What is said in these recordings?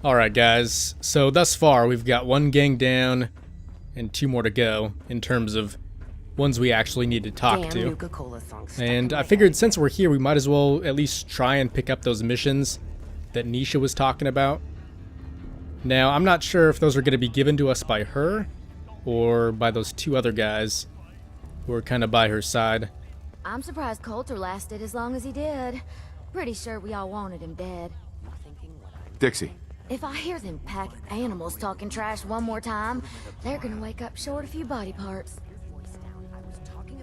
Alright guys, so thus far we've got one gang down and two more to go in terms of ones we actually need to talk to. Nuka song stuck And in I my figured head. since we're here we might as well at least try and pick up those missions that Nisha was talking about. Now I'm not sure if those are going to be given to us by her or by those two other guys who are kind of by her side. I'm surprised Coulter lasted as long as he did. Pretty sure we all wanted him dead. Dixie. If I hear them pack animals talking trash one more time, they're gonna wake up short a few body parts.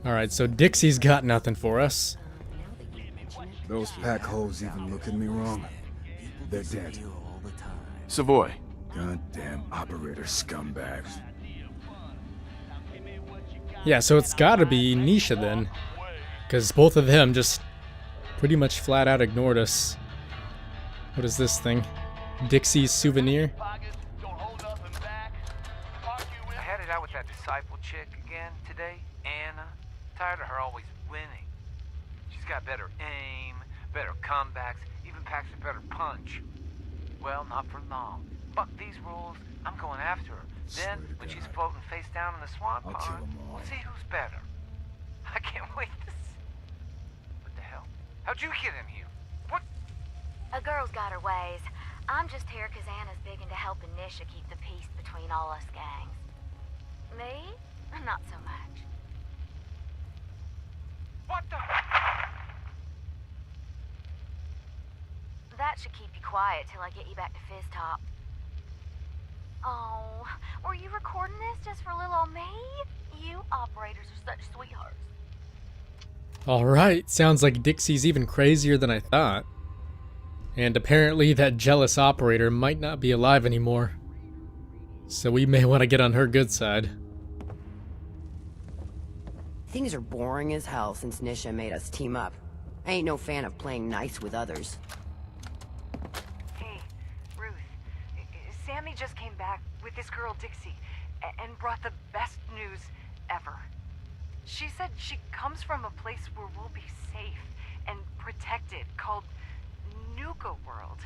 Alright, so Dixie's got nothing for us. Those pack holes even look at me wrong. They're dead. Savoy. Goddamn operator scumbags. Yeah, so it's gotta be Nisha then. Because both of them just pretty much flat out ignored us. What is this thing? Dixie's souvenir? I had it out with that disciple chick again today, Anna. Tired of her always winning. She's got better aim, better comebacks, even packs a better punch. Well, not for long. Fuck these rules, I'm going after her. Then, when she's floating face down in the swamp I'll kill pond, 'em all. we'll see who's better. I can't wait to see. What the hell? How'd you get in here? What? A girl's got her ways. I'm just here because Anna's big into helping Nisha keep the peace between all us gangs. Me? Not so much. What the? That should keep you quiet till I get you back to Fizz Top. Oh, were you recording this just for little old me? You operators are such sweethearts. Alright, sounds like Dixie's even crazier than I thought. And apparently that jealous operator might not be alive anymore. So we may want to get on her good side. Things are boring as hell since Nisha made us team up. I ain't no fan of playing nice with others. Hey, Ruth. Sammy just came back with this girl Dixie and brought the best news ever. She said she comes from a place where we'll be safe and protected, called Nuka World.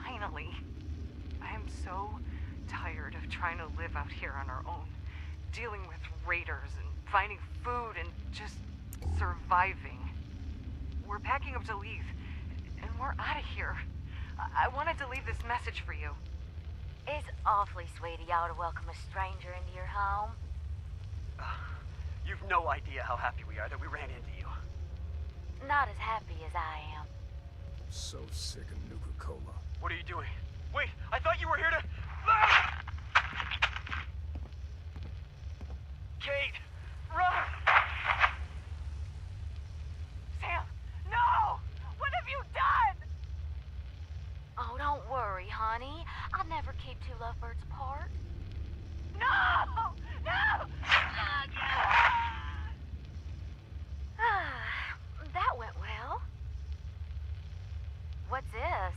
Finally. I am so tired of trying to live out here on our own, dealing with raiders and finding food and just surviving. We're packing up to leave, and we're out of here. I wanted to leave this message for you. It's awfully sweet of y'all to welcome a stranger into your home. You've no idea how happy we are that we ran into you. Not as happy as I am. So sick of Nuka-Cola. What are you doing? Wait, I thought you were here to... Ah! Kate! Run! Sam! No! What have you done? Oh, don't worry, honey. I'll never keep two lovebirds apart. No! No! That went well. What's this?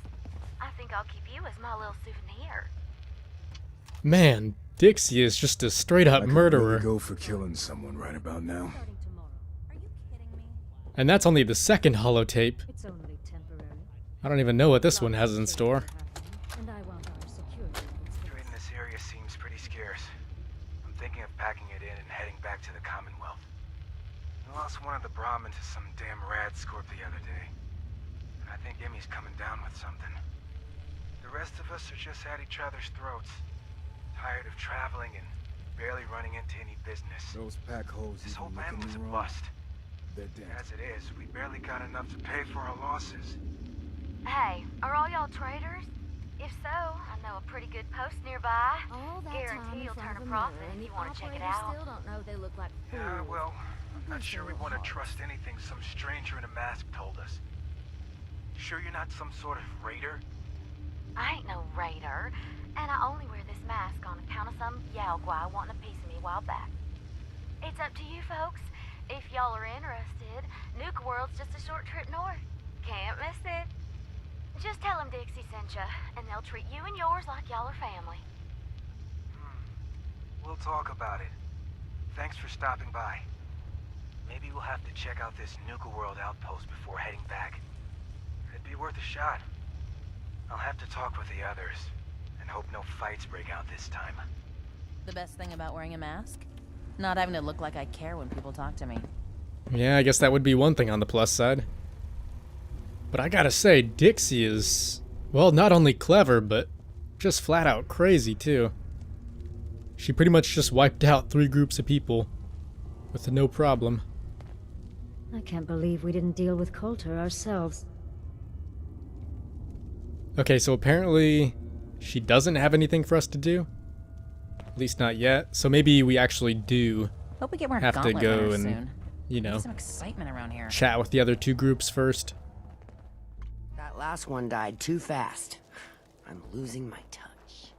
I think I'll keep you as my little souvenir. Man, Dixie is just a straight up I could murderer. really go for killing someone right about now. And that's only the second holotape. It's only temporary. I don't even know what this one has in store. And I want our security. Trade in this area seems pretty scarce. I'm thinking of packing it in and heading back to the Commonwealth. We lost one of the Brahmins to some damn rad scorp the other day. And I think Emmy's coming down with something. The rest of us are just at each other's throats. Tired of traveling and barely running into any business. Those pack holes This whole even look plan at was a me wrong. bust. They're dead. As it is, we barely got enough to pay for our losses. Hey, are all y'all traders? If so, I know a pretty good post nearby. All that Guarantee time in you'll front turn of a a profit mirror, if and you the want to check it operators out. still don't know they look like Yeah, fools. well, I'm not sure we want to hard. trust anything some stranger in a mask told us. Sure you're not some sort of raider? I ain't no raider, and I only wear this mask on account of some Yao Guai wanting a piece of me a while back. It's up to you folks. If y'all are interested, Nuka World's just a short trip north. Can't miss it. Just tell them Dixie sent ya, and they'll treat you and yours like y'all are family. We'll talk about it. Thanks for stopping by. Maybe we'll have to check out this Nuka World outpost before heading back. It'd be worth a shot. I'll have to talk with the others, and hope no fights break out this time. The best thing about wearing a mask? Not having to look like I care when people talk to me. Yeah, I guess that would be one thing on the plus side. But I gotta say, Dixie is, well, not only clever, but just flat out crazy, too. She pretty much just wiped out 3 groups of people with no problem. I can't believe we didn't deal with Coulter ourselves. Okay, so apparently she doesn't have anything for us to do. At least not yet. So maybe we actually do Hope we get more have to gauntlet go winners and, soon. you know, Get some excitement around here. chat with the other 2 groups first. That last one died too fast. I'm losing my touch.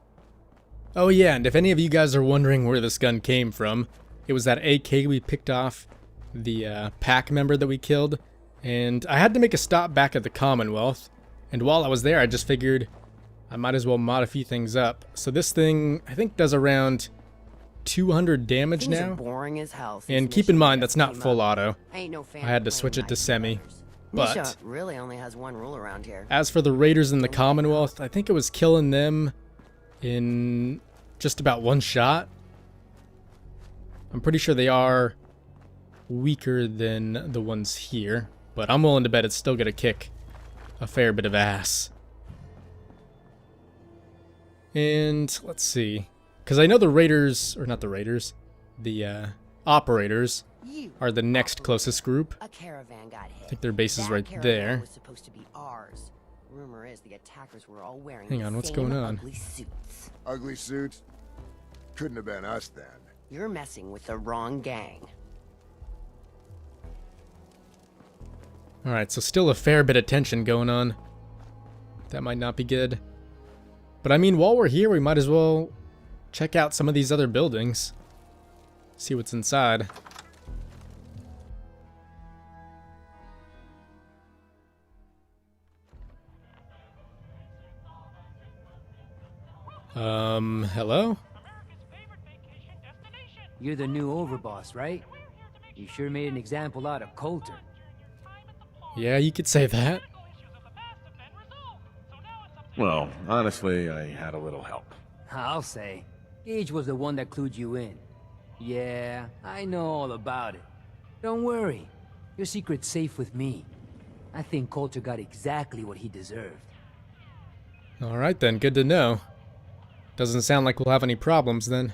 Oh yeah, and if any of you guys are wondering where this gun came from, it was that AK we picked off the pack member that we killed. And I had to make a stop back at the Commonwealth. And while I was there, I just figured I might as well modify things up. So this thing, I think, does around 200 damage Things are now. boring as hell since And keep Nisha in mind, made that's us not team full up. auto. Ain't no fan I had of to switch playing it to nice with semi. others. But Nisha really only has one rule around here. as for the Raiders in the Commonwealth, I think it was killing them in just about 1 shot. I'm pretty sure they are weaker than the ones here, but I'm willing to bet it's still gonna kick a fair bit of ass. And let's see, because I know the Raiders, or not the Raiders, the operators are the next closest group. A caravan got hit. I think their base is That right caravan there. was supposed to be ours. Rumor is the attackers were all wearing Hang the on, what's same going on? ugly suits. Ugly suits? Couldn't have been us then. You're messing with the wrong gang. Alright, so still a fair bit of tension going on. That might not be good. But I mean, while we're here, we might as well check out some of these other buildings. See what's inside. Hello? You're the new overboss, right? You sure made an example out of Coulter. Yeah, you could say that. Well, honestly, I had a little help. I'll say. Gage was the one that clued you in. Yeah, I know all about it. Don't worry. Your secret's safe with me. I think Coulter got exactly what he deserved. Alright then, good to know. Doesn't sound like we'll have any problems then.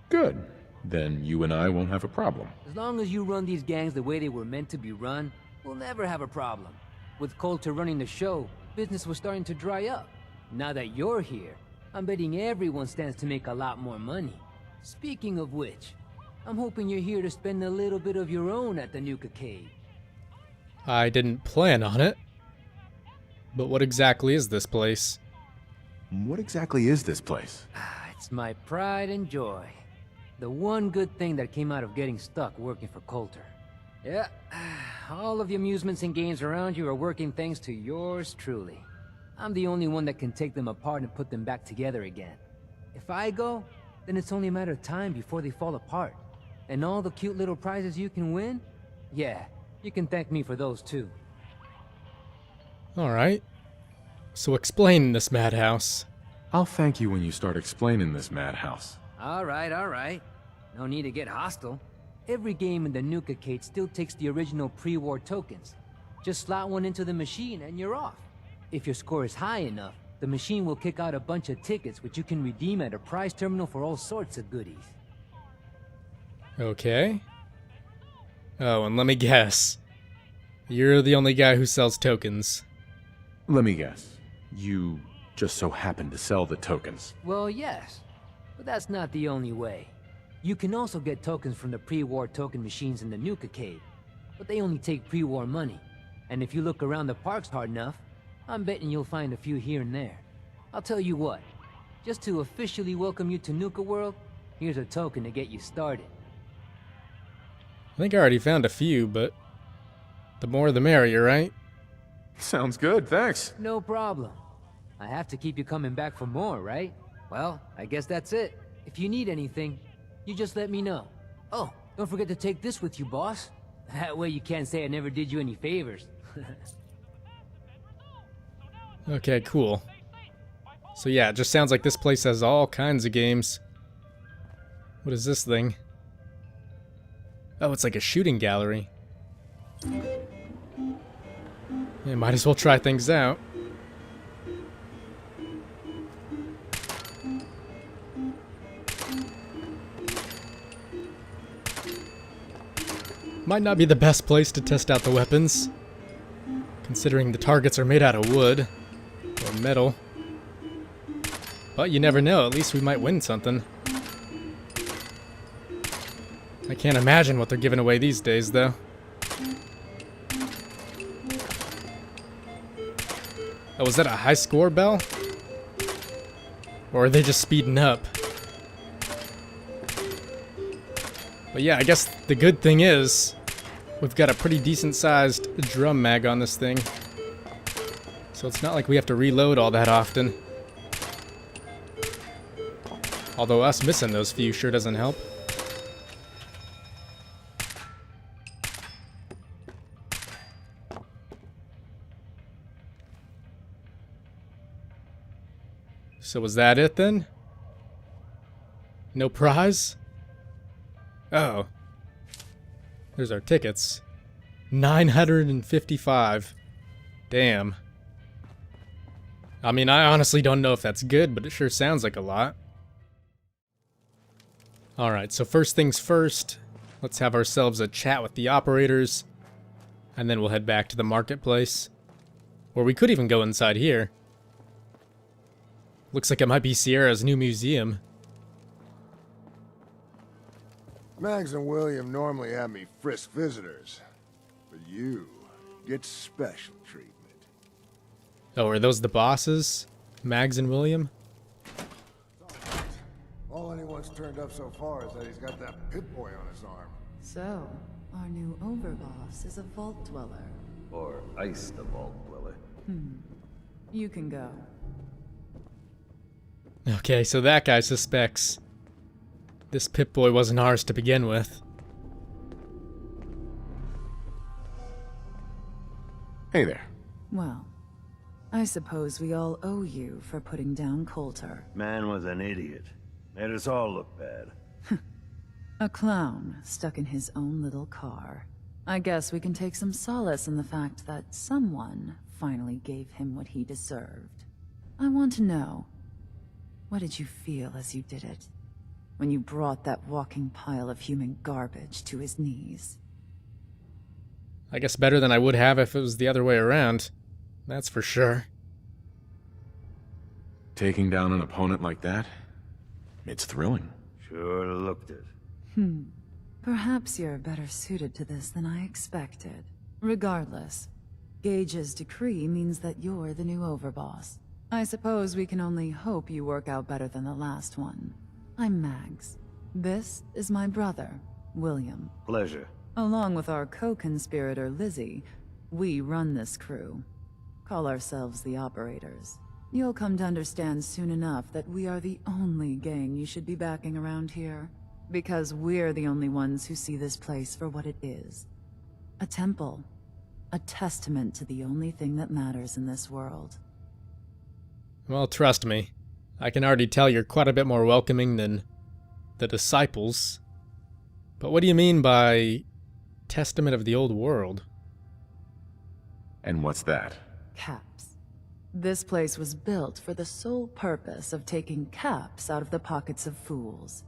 Good. Then you and I won't have a problem. As long as you run these gangs the way they were meant to be run, we'll never have a problem. With Coulter running the show, business was starting to dry up. Now that you're here, I'm betting everyone stands to make a lot more money. Speaking of which, I'm hoping you're here to spend a little bit of your own at the Nuka cave. I didn't plan on it. But what exactly is this place? What exactly is this place? It's my pride and joy. The one good thing that came out of getting stuck working for Coulter. Yeah, all of the amusements and games around you are working thanks to yours truly. I'm the only one that can take them apart and put them back together again. If I go, then it's only a matter of time before they fall apart. And all the cute little prizes you can win? Yeah, you can thank me for those too. Alright. So explain this madhouse. I'll thank you when you start explaining this madhouse. Alright. No need to get hostile. Every game in the Nuka Cade still takes the original pre-war tokens. Just slot one into the machine and you're off. If your score is high enough, the machine will kick out a bunch of tickets which you can redeem at a prize terminal for all sorts of goodies. Okay. Oh, and let me guess. You're the only guy who sells tokens. Let me guess. You just so happen to sell the tokens. Well, yes. But that's not the only way. You can also get tokens from the pre-war token machines in the Nuka Cade. But they only take pre-war money. And if you look around the parks hard enough, I'm betting you'll find a few here and there. I'll tell you what. Just to officially welcome you to Nuka World, here's a token to get you started. I think I already found a few, but the more the merrier, right? Sounds good, thanks. No problem. I have to keep you coming back for more, right? Well, I guess that's it. If you need anything, you just let me know. Oh, don't forget to take this with you, boss. That way you can't say I never did you any favors. Okay, cool. So yeah, it just sounds like this place has all kinds of games. What is this thing? Oh, it's like a shooting gallery. Yeah, might as well try things out. Might not be the best place to test out the weapons, considering the targets are made out of wood or metal. But you never know, at least we might win something. I can't imagine what they're giving away these days, though. Oh, was that a high score bell? Or are they just speeding up? But yeah, I guess the good thing is we've got a pretty decent-sized drum mag on this thing. So it's not like we have to reload all that often. Although us missing those few sure doesn't help. So was that it then? No prize? Oh. There's our tickets. 955. Damn. I mean, I honestly don't know if that's good, but it sure sounds like a lot. Alright, so first things first, let's have ourselves a chat with the operators, and then we'll head back to the marketplace. Or we could even go inside here. Looks like it might be Sierra's new museum. Mags and William normally have me frisk visitors, but you get special treatment. Oh, are those the bosses? Mags and William? All anyone's turned up so far is that he's got that Pip-Boy on his arm. So, our new overboss is a vault dweller. Or Ice the Vault Dweller. You can go. Okay, so that guy suspects this Pip-Boy wasn't ours to begin with. Hey there. Well, I suppose we all owe you for putting down Coulter. Man was an idiot. Made us all look bad. A clown stuck in his own little car. I guess we can take some solace in the fact that someone finally gave him what he deserved. I want to know, what did you feel as you did it? When you brought that walking pile of human garbage to his knees? I guess better than I would have if it was the other way around. That's for sure. Taking down an opponent like that? It's thrilling. Sure looked it. Perhaps you're better suited to this than I expected. Regardless, Gage's decree means that you're the new overboss. I suppose we can only hope you work out better than the last one. I'm Mags. This is my brother, William. Pleasure. Along with our co-conspirator, Lizzie, we run this crew. Call ourselves the Operators. You'll come to understand soon enough that we are the only gang you should be backing around here. Because we're the only ones who see this place for what it is. A temple. A testament to the only thing that matters in this world. Well, trust me. I can already tell you're quite a bit more welcoming than the disciples. But what do you mean by testament of the old world? And what's that? Caps. This place was built for the sole purpose of taking caps out of the pockets of fools.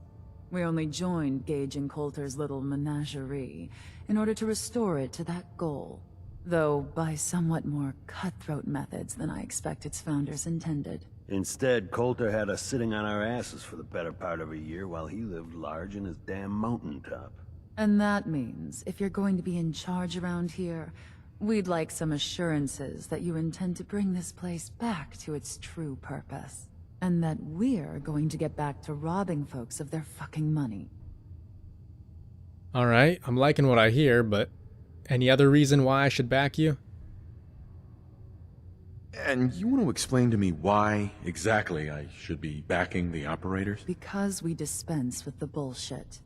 We only joined Gage and Coulter's little menagerie in order to restore it to that goal, though by somewhat more cutthroat methods than I expect its founders intended. Instead, Coulter had us sitting on our asses for the better part of a year while he lived large in his damn mountaintop. And that means, if you're going to be in charge around here, we'd like some assurances that you intend to bring this place back to its true purpose. And that we're going to get back to robbing folks of their fucking money. Alright, I'm liking what I hear, but any other reason why I should back you? And you want to explain to me why exactly I should be backing the operators? Because we dispense with the bullshit.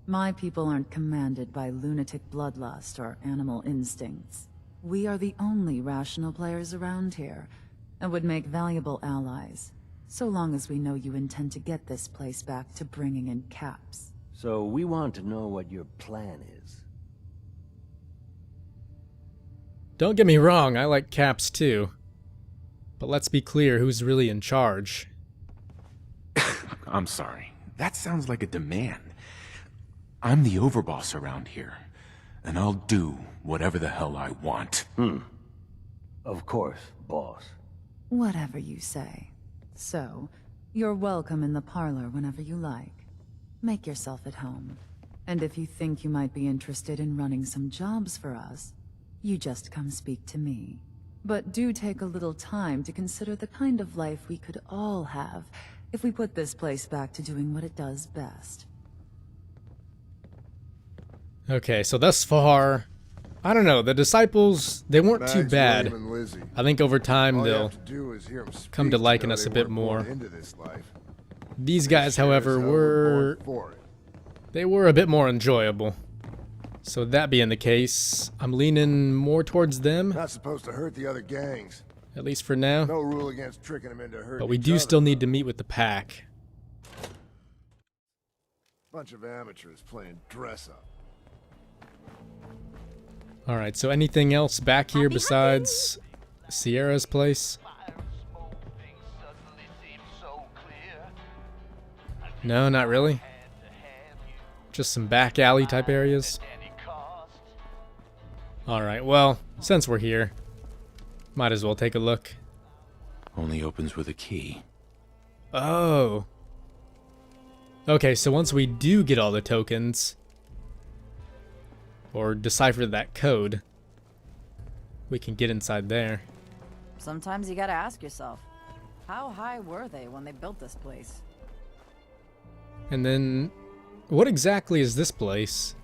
My people aren't commanded by lunatic bloodlust or animal instincts. We are the only rational players around here, and would make valuable allies, so long as we know you intend to get this place back to bringing in caps. So we want to know what your plan is. Don't get me wrong, I like caps too. But let's be clear who's really in charge. I'm sorry. That sounds like a demand. I'm the overboss around here, and I'll do whatever the hell I want. Of course, boss. Whatever you say. So, you're welcome in the parlor whenever you like. Make yourself at home. And if you think you might be interested in running some jobs for us, you just come speak to me. But do take a little time to consider the kind of life we could all have if we put this place back to doing what it does best. Okay, so thus far, I don't know, the disciples, they weren't too bad. I think over time they'll come to liken us a bit more. These guys, however, they were a bit more enjoyable. So that being the case, I'm leaning more towards them. Not supposed to hurt the other gangs. At least for now. No rule against tricking them into hurting. But we do still need to meet with the pack. Bunch of amateurs playing dress up. Alright, so anything else back here besides Sierra's place? No, not really. Just some back alley type areas. Alright, well, since we're here, might as well take a look. Only opens with a key. Oh. Okay, so once we do get all the tokens, or decipher that code, we can get inside there. Sometimes you gotta ask yourself, how high were they when they built this place? And then, what exactly is this place?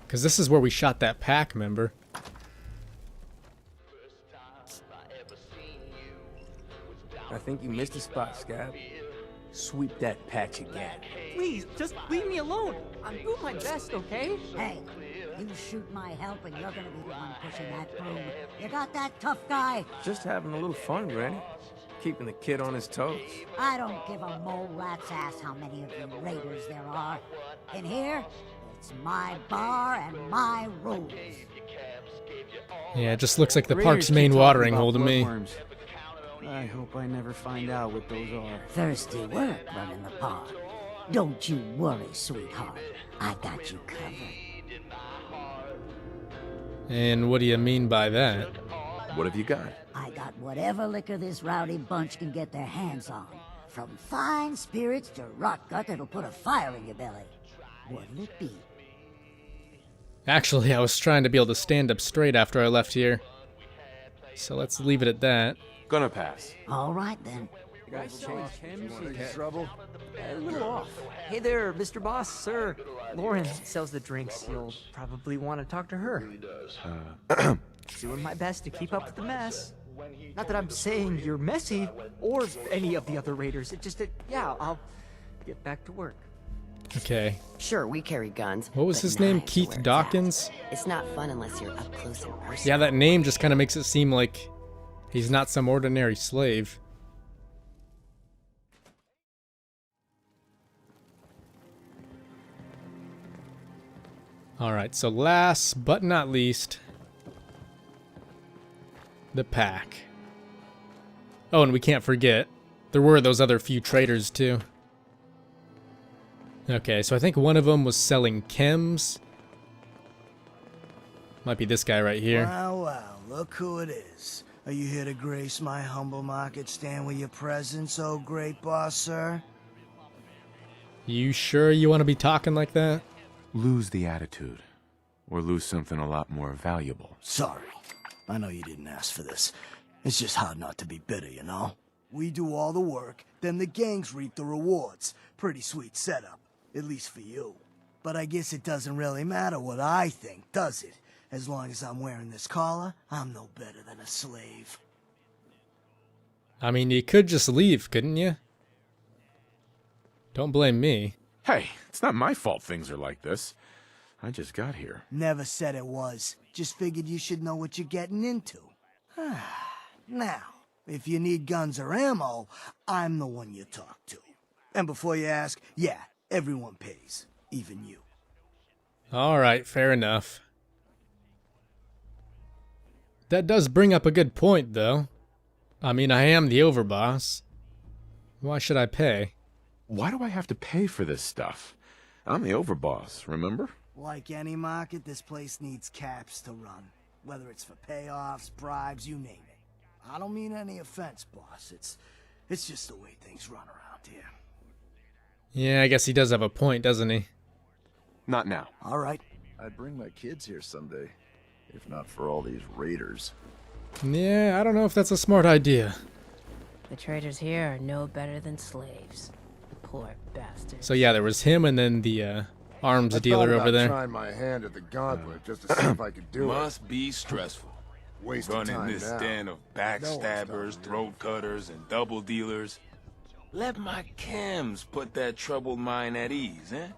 Because this is where we shot that pack member. I think you missed a spot, Scab. Sweep that patch again. Please, just leave me alone. I'm doing my best, okay? Hey, you shoot my help and you're gonna be the one pushing that broom. You got that, tough guy? Just having a little fun, Granny. Keeping the kid on his toes. I don't give a mole rat's ass how many of you raiders there are. In here, it's my bar and my rules. Yeah, it just looks like the park's main watering hole to me. I hope I never find out what those are. Thirsty work running the park. Don't you worry, sweetheart. I got you covered. And what do you mean by that? What have you got? I got whatever liquor this rowdy bunch can get their hands on. From fine spirits to rot gut that'll put a fire in your belly. What'll it be? Actually, I was trying to be able to stand up straight after I left here. So let's leave it at that. Gonna pass. All right, then. You guys selling chems? Trouble? A little off. Hey there, Mr. Boss, sir. Lauren sells the drinks. You'll probably want to talk to her. Doing my best to keep up with the mess. Not that I'm saying you're messy, or any of the other raiders. It just, yeah, I'll get back to work. Okay. Sure, we carry guns. What was his name? Keith Dawkins? It's not fun unless you're up close and personal. Yeah, that name just kind of makes it seem like he's not some ordinary slave. Alright, so last but not least, the pack. Oh, and we can't forget, there were those other few traders too. Okay, so I think one of them was selling chems. Might be this guy right here. Well, well, look who it is. Are you here to grace my humble market stand with your presence, oh great boss, sir? You sure you want to be talking like that? Lose the attitude, or lose something a lot more valuable. Sorry. I know you didn't ask for this. It's just hard not to be bitter, you know? We do all the work, then the gangs reap the rewards. Pretty sweet setup, at least for you. But I guess it doesn't really matter what I think, does it? As long as I'm wearing this collar, I'm no better than a slave. I mean, you could just leave, couldn't you? Don't blame me. Hey, it's not my fault things are like this. I just got here. Never said it was. Just figured you should know what you're getting into. Now, If you need guns or ammo, I'm the one you talk to. And before you ask, yeah, everyone pays. Even you. Alright, fair enough. That does bring up a good point, though. I mean, I am the overboss. Why should I pay? Why do I have to pay for this stuff? I'm the overboss, remember? Like any market, this place needs caps to run. Whether it's for payoffs, bribes, you name it. I don't mean any offense, boss. It's just the way things run around here. Yeah, I guess he does have a point, doesn't he? Not now. All right. I'd bring my kids here someday, if not for all these raiders. Yeah, I don't know if that's a smart idea. The traders here are no better than slaves. The poor bastards. So yeah, there was him and then the arms dealer over there. Trying my hand at the gauntlet just to see if I could do it. Must be stressful. Wasting Running time this now. den of backstabbers, throat cutters, and double dealers. Let my chems put that troubled mind at ease, eh?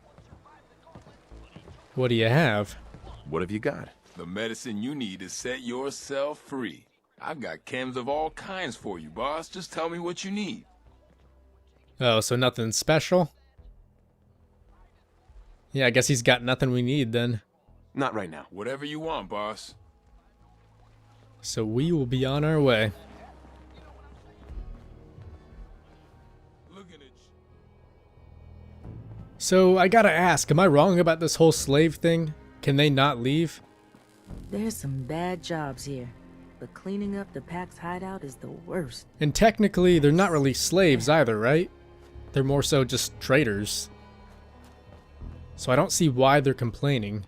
What do you have? What have you got? The medicine you need to set yourself free. I've got chems of all kinds for you, boss. Just tell me what you need. Oh, so nothing special? Yeah, I guess he's got nothing we need then. Not right now. Whatever you want, boss. So we will be on our way. So I gotta ask, am I wrong about this whole slave thing? Can they not leave? There's some bad jobs here, but cleaning up the pack's hideout is the worst. And technically, they're not really slaves either, right? They're more so just traders. So I don't see why they're complaining.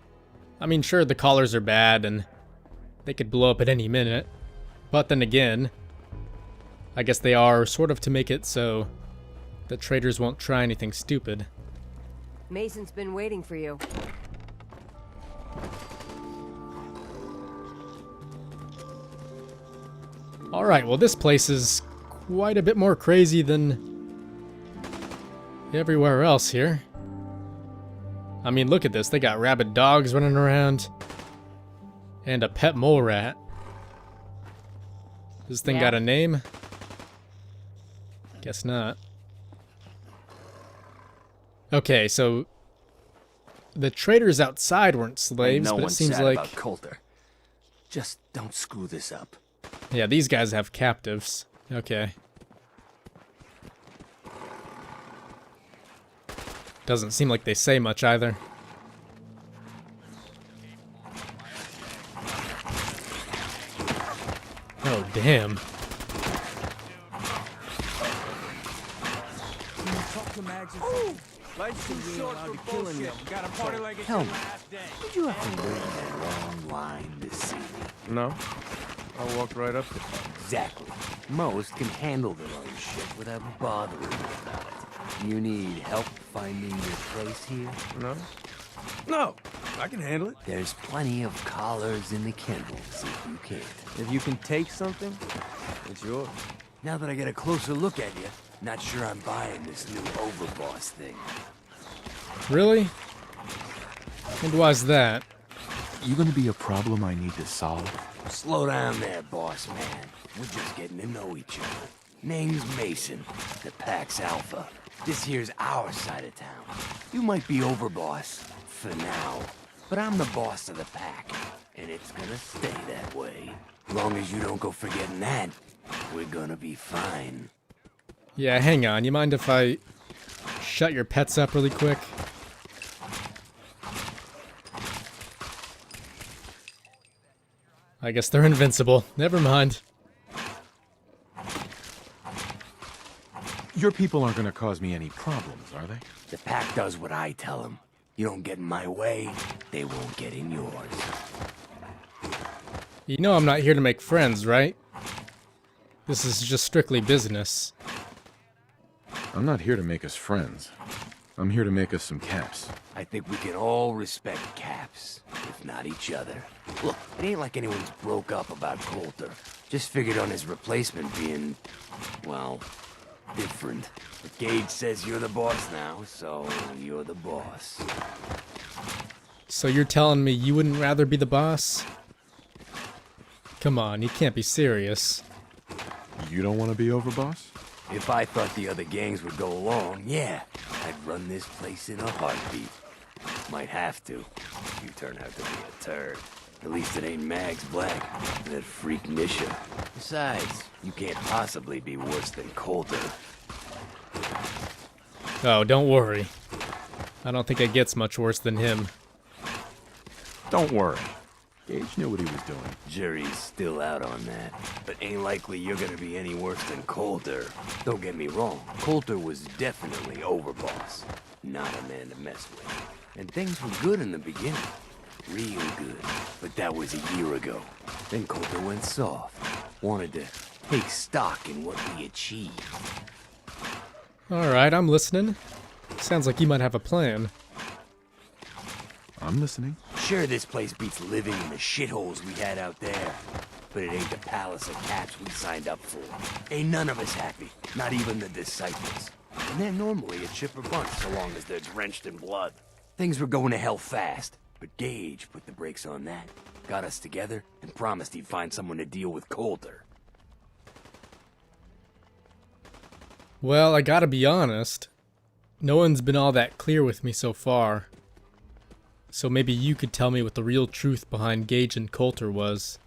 I mean, sure, the collars are bad and they could blow up at any minute. But then again, I guess they are sort of to make it so the traders won't try anything stupid. Mason's been waiting for you. Alright, well this place is quite a bit more crazy than everywhere else here. I mean, look at this. They got rabid dogs running around. And a pet mole rat. This thing got a name? Guess not. Okay, so the traders outside weren't slaves, no but it one's seems sad like about Coulter. Just don't screw this up. yeah, these guys have captives. Okay. Doesn't seem like they say much either. Oh, damn. Life's too short for bullshit. Got a party like it's Tell your me, last day. did you have to wait in that long line to see me? No. I walked right up there. Exactly. Most can handle their own shit without bothering you about it. You need help finding your place here? No. No, I can handle it. There's plenty of collars in the kennels if you can't. If you can take something, it's yours. Now that I get a closer look at you, not sure I'm buying this new overboss thing. Really? And why's that? You gonna be a problem I need to solve? Slow down there, boss man. We're just getting to know each other. Name's Mason, the Pax Alpha. This here's our side of town. You might be overboss, for now, but I'm the boss of the pack, and it's gonna stay that way. Long as you don't go forgetting that, we're gonna be fine. Yeah, hang on. You mind if I shut your pets up really quick? I guess they're invincible. Never mind. Your people aren't gonna cause me any problems, are they? The pack does what I tell them. You don't get in my way, they won't get in yours. You know I'm not here to make friends, right? This is just strictly business. I'm not here to make us friends. I'm here to make us some caps. I think we can all respect Caps, if not each other. Look, it ain't like anyone's broke up about Coulter. Just figured on his replacement being, well, different. But Gage says you're the boss now, so you're the boss. So you're telling me you wouldn't rather be the boss? Come on, you can't be serious. You don't want to be overboss? If I thought the other gangs would go along, yeah, I'd run this place in a heartbeat. Might have to. You turn out to be a turd. At least it ain't Mags Black, that freak Nisha. Besides, you can't possibly be worse than Coulter. Oh, don't worry. I don't think it gets much worse than him. Don't worry. Gage knew what he was doing. Jury's still out on that. But ain't likely you're gonna be any worse than Coulter. Don't get me wrong, Coulter was definitely overboss. Not a man to mess with. And things were good in the beginning. Real good. But that was a year ago. Then Coulter went soft. Wanted to take stock in what we achieved. Alright, I'm listening. Sounds like you might have a plan. I'm listening. Sure, this place beats living in the shitholes we had out there. But it ain't the palace of caps we signed up for. Ain't none of us happy. Not even the disciples. And they're normally a chipper bunch so long as they're drenched in blood. Things were going to hell fast. But Gage put the brakes on that, got us together, and promised he'd find someone to deal with Coulter. Well, I gotta be honest. No one's been all that clear with me so far. So maybe you could tell me what the real truth behind Gage and Coulter was.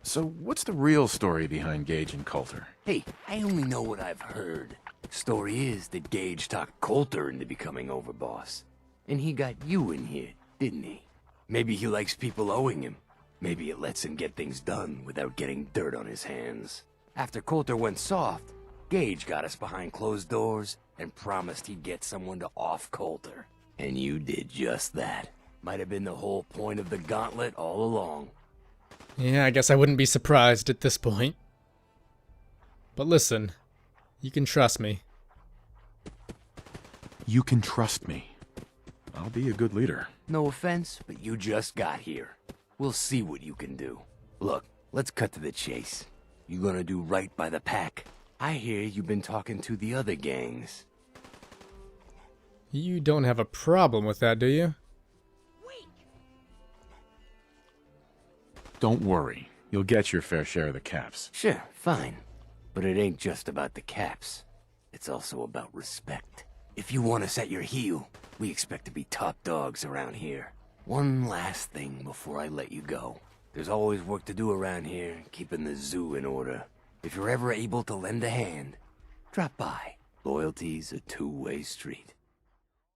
So what's the real story behind Gage and Coulter? Hey, I only know what I've heard. Story is that Gage talked Coulter into becoming overboss. And he got you in here, didn't he? Maybe he likes people owing him. Maybe it lets him get things done without getting dirt on his hands. After Coulter went soft, Gage got us behind closed doors and promised he'd get someone to off Coulter. And you did just that. Might have been the whole point of the gauntlet all along. Yeah, I guess I wouldn't be surprised at this point. But listen, you can trust me. You can trust me. I'll be a good leader. No offense, but you just got here. We'll see what you can do. Look, let's cut to the chase. You gonna do right by the pack? I hear you've been talking to the other gangs. You don't have a problem with that, do you? Don't worry. You'll get your fair share of the caps. Sure, fine. But it ain't just about the caps. It's also about respect. If you want us at your heel, we expect to be top dogs around here. One last thing before I let you go. There's always work to do around here, keeping the zoo in order. If you're ever able to lend a hand, drop by. Loyalty's a two-way street.